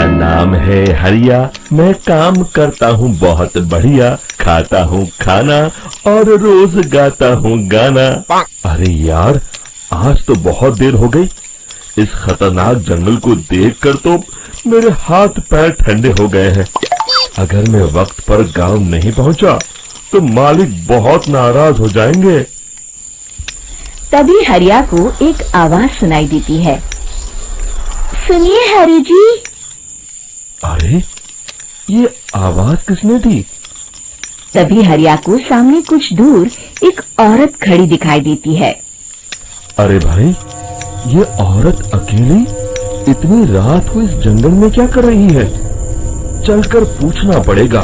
मेरा नाम है हरिया, मैं काम करता हूँ बहुत बढ़िया, खाता हूँ खाना और रोज गाता हूँ गाना। अरे यार, आज तो बहुत देर हो गई। इस खतरनाक जंगल को देखकर तो मेरे हाथ पैर ठंडे हो गए हैं। अगर मैं वक्त पर गांव नहीं पहुंचा तो मालिक बहुत नाराज हो जाएंगे। तभी हरिया को एक आवाज सुनाई देती है। सुनिए हरि जी। अरे, ये आवाज किसने दी? तभी हरिया को सामने कुछ दूर एक औरत खड़ी दिखाई देती है। अरे भाई, ये औरत अकेली इतनी रात को इस जंगल में क्या कर रही है? चलकर पूछना पड़ेगा।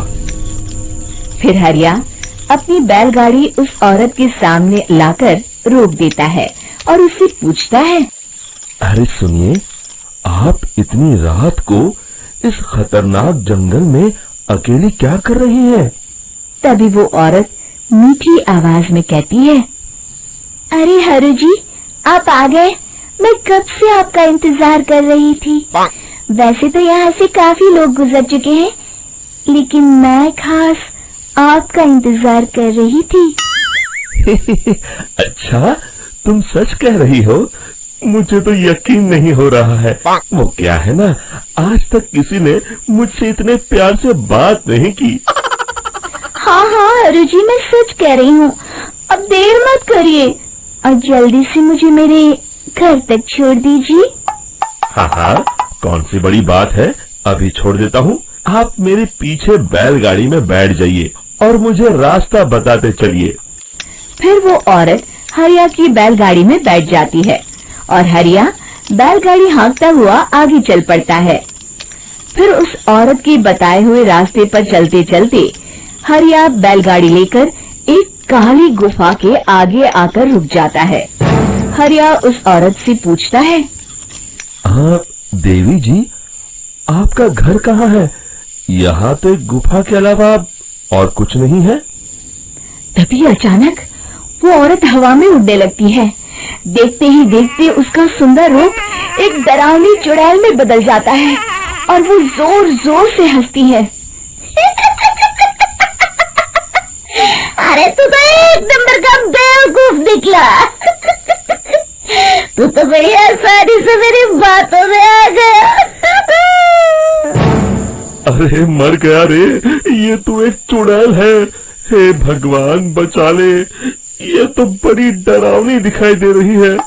फिर हरिया अपनी बैलगाड़ी उस औरत के सामने लाकर रोक देता है और उससे पूछता है। अरे सुनिए, आप इतनी रात को इस खतरनाक जंगल में अकेली क्या कर रही है? तभी वो औरत मीठी आवाज में कहती है, अरे हरि जी, आप आ गए। मैं कब से आपका इंतजार कर रही थी। वैसे तो यहाँ से काफी लोग गुजर चुके हैं, लेकिन मैं खास आपका इंतजार कर रही थी। अच्छा, तुम सच कह रही हो? मुझे तो यकीन नहीं हो रहा है। वो क्या है ना, आज तक किसी ने मुझसे इतने प्यार से बात नहीं की। हाँ हाँ हरि जी, मैं सच कह रही हूँ। अब देर मत करिए और जल्दी से मुझे मेरे घर तक छोड़ दीजिए। हाँ हाँ, कौन सी बड़ी बात है, अभी छोड़ देता हूँ। आप मेरे पीछे बैलगाड़ी में बैठ जाइए और मुझे रास्ता बताते चलिए। फिर वो औरत हरिया की बैलगाड़ी में बैठ जाती है और हरिया बैलगाड़ी हाँकता हुआ आगे चल पड़ता है। फिर उस औरत के बताए हुए रास्ते पर चलते चलते हरिया बैलगाड़ी लेकर एक काली गुफा के आगे आकर रुक जाता है। हरिया उस औरत से पूछता है, हाँ देवी जी, आपका घर कहाँ है? यहाँ तो एक गुफा के अलावा और कुछ नहीं है। तभी अचानक वो औरत हवा में उड़ने लगती है। देखते ही देखते उसका सुंदर रूप एक डरावनी चुड़ैल में बदल जाता है और वो जोर जोर से हंसती है। अरे तू तो एक नंबर का बेवकूफ निकला। तू तो बड़ी आसानी से मेरी बातों में आ गया। अरे मर गया रे, ये तो एक चुड़ैल है। हे भगवान बचा ले, ये तो बड़ी डरावनी दिखाई दे रही है।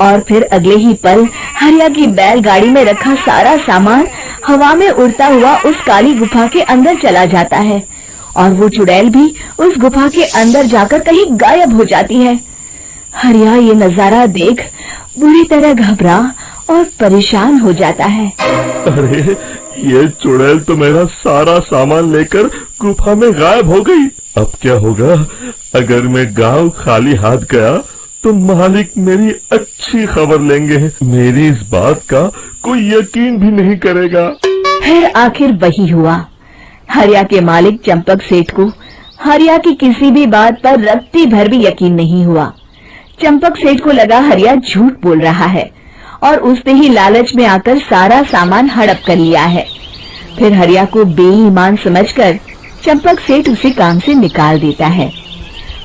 और फिर अगले ही पल हरिया की बैलगाड़ी में रखा सारा सामान हवा में उड़ता हुआ उस काली गुफा के अंदर चला जाता है और वो चुड़ैल भी उस गुफा के अंदर जाकर कहीं गायब हो जाती है। हरिया ये नजारा देख बुरी तरह घबरा और परेशान हो जाता है। अरे, ये चुड़ैल तो मेरा सारा सामान लेकर गुफा में गायब हो गई। अब क्या होगा? अगर मैं गांव खाली हाथ गया तो मालिक मेरी अच्छी खबर लेंगे। मेरी इस बात का कोई यकीन भी नहीं करेगा। फिर आखिर वही हुआ। हरिया के मालिक चंपक सेठ को हरिया की किसी भी बात पर रत्ती भर भी यकीन नहीं हुआ। चंपक सेठ को लगा हरिया झूठ बोल रहा है और उसने ही लालच में आकर सारा सामान हड़प कर लिया है। फिर हरिया को बेईमान समझकर चंपक सेठ उसे काम से निकाल देता है।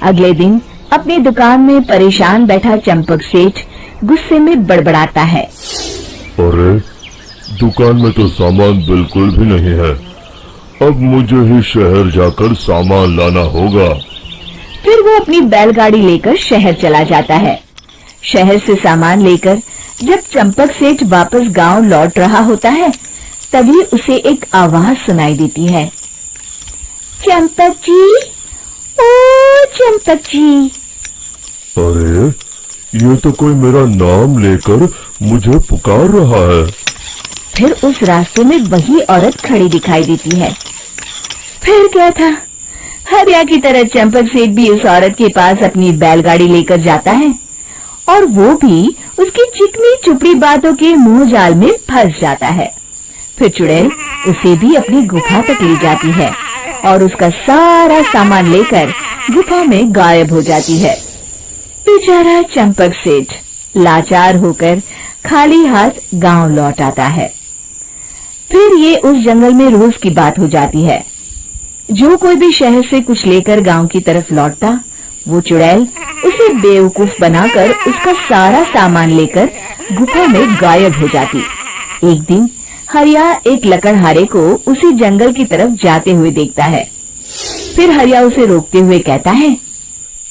अगले दिन अपनी दुकान में परेशान बैठा चंपक सेठ गुस्से में बड़बड़ाता है। अरे, दुकान में तो सामान बिल्कुल भी नहीं है। अब मुझे ही शहर जाकर सामान लाना होगा। फिर वो अपनी बैलगाड़ी लेकर शहर चला जाता है। शहर से सामान लेकर जब चंपक सेठ वापस गांव लौट रहा होता है, तभी उसे एक आवाज सुनाई देती है। चंपक जी, ओ चंपक जी। अरे, ये तो कोई मेरा नाम लेकर मुझे पुकार रहा है। फिर उस रास्ते में वही औरत खड़ी दिखाई देती है। फिर क्या था, हरिया की तरह चंपक सेठ भी उस औरत के पास अपनी बैलगाड़ी लेकर जाता है और वो भी उसकी चिकनी चुपड़ी बातों के मुंह जाल में फंस जाता है। फिर चुड़ैल उसे भी अपनी गुफा तक ले जाती है और उसका सारा सामान लेकर गुफा में गायब हो जाती है। बेचारा चंपक सेठ लाचार होकर खाली हाथ गांव लौट आता है। फिर ये उस जंगल में रोज की बात हो जाती है। जो कोई भी शहर से कुछ लेकर गांव की तरफ लौटता, वो चुड़ैल उसे बेवकूफ बनाकर उसका सारा सामान लेकर गुफा में गायब हो जाती। एक दिन हरिया एक लकड़हारे को उसी जंगल की तरफ जाते हुए देखता है। फिर हरिया उसे रोकते हुए कहता है,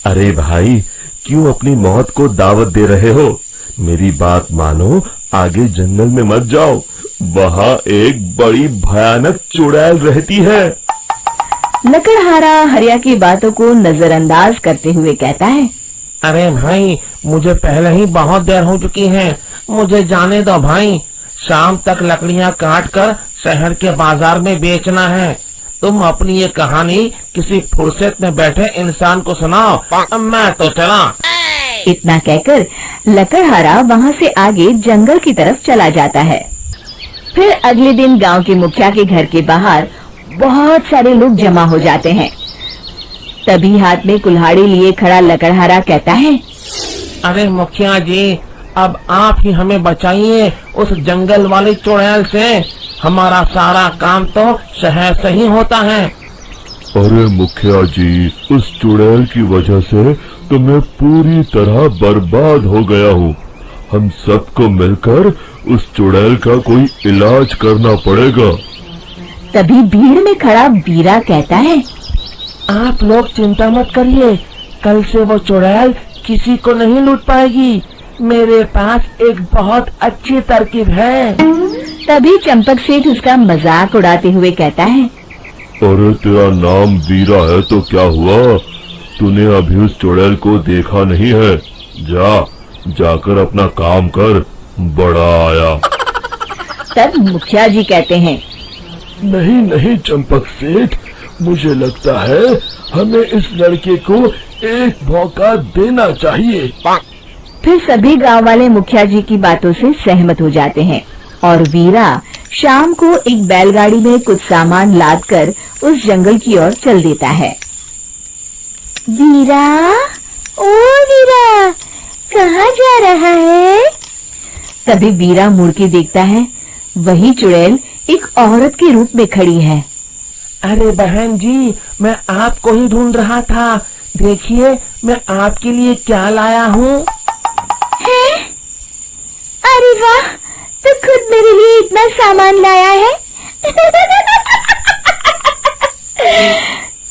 अरे भाई, क्यों अपनी मौत को दावत दे रहे हो? मेरी बात मानो, आगे जंगल में मत जाओ, वहाँ एक बड़ी भयानक चुड़ैल रहती है। लकड़हारा हरिया की बातों को नजरअंदाज करते हुए कहता है, अरे भाई, मुझे पहले ही बहुत देर हो चुकी है, मुझे जाने दो भाई। शाम तक लकड़ियाँ काट कर शहर के बाजार में बेचना है। तुम अपनी ये कहानी किसी फुर्सत में बैठे इंसान को सुनाओ, मैं तो चला। इतना कहकर लकड़हारा वहाँ से आगे जंगल की तरफ चला जाता है। फिर अगले दिन गांव के मुखिया के घर के बाहर बहुत सारे लोग जमा हो जाते हैं। तभी हाथ में कुल्हाड़ी लिए खड़ा लकड़हारा कहता है, अरे मुखिया जी, अब आप ही हमें बचाइए उस जंगल वाली चुड़ैल से। हमारा सारा काम तो शहर से ही होता है। अरे मुखिया जी, उस चुड़ैल की वजह से तो मैं पूरी तरह बर्बाद हो गया हूँ। हम सबको मिलकर उस चुड़ैल का कोई इलाज करना पड़ेगा। तभी भीड़ में खड़ा बीरा कहता है, आप लोग चिंता मत करिए, कल से वो चुड़ैल किसी को नहीं लूट पाएगी। मेरे पास एक बहुत अच्छी तरकीब है। तभी चंपक सेठ उसका मजाक उड़ाते हुए कहता है, अरे तेरा नाम वीरा है तो क्या हुआ? तूने अभी उस चुड़ैल को देखा नहीं है? जाकर अपना काम कर, बड़ा आया। तब मुखिया जी कहते हैं, नहीं चंपक सेठ, मुझे लगता है हमें इस लड़के को एक मौका देना चाहिए। फिर सभी गांव वाले मुखिया जी की बातों से सहमत हो जाते हैं और वीरा शाम को एक बैलगाड़ी में कुछ सामान लादकर उस जंगल की ओर चल देता है। वीरा, ओ वीरा, कहाँ जा रहा है? तभी वीरा मुड़ के देखता है, वही चुड़ैल एक औरत के रूप में खड़ी है। अरे बहन जी, मैं आपको ही ढूंढ रहा था। देखिए, मैं आपके लिए क्या लाया हूँ। अरे वाह, तो खुद मेरे लिए इतना सामान लाया है।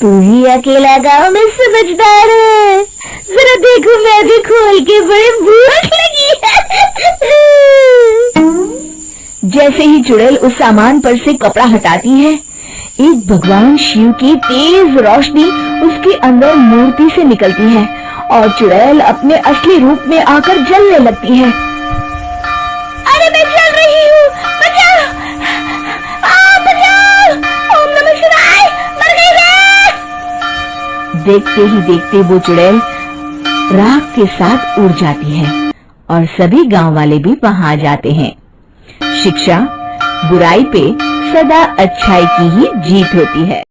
तू ही अकेला गांव में समझदार है। जरा देखो, मैं भी खोल के, बड़ी भूख लगी है। जैसे ही चुड़ैल उस सामान पर से कपड़ा हटाती है, एक भगवान शिव की तेज रोशनी उसके अंदर मूर्ति से निकलती है और चुड़ैल अपने असली रूप में आकर जलने लगती है। अरे मैं जल रही हूँ, बचाओ! बचाओ! ओम नमः शिवाय, मर गई मैं! देखते ही देखते वो चुड़ैल राख के साथ उड़ जाती है और सभी गांव वाले भी वहां आ जाते हैं। शिक्षा बुराई पे सदा अच्छाई की ही जीत होती है।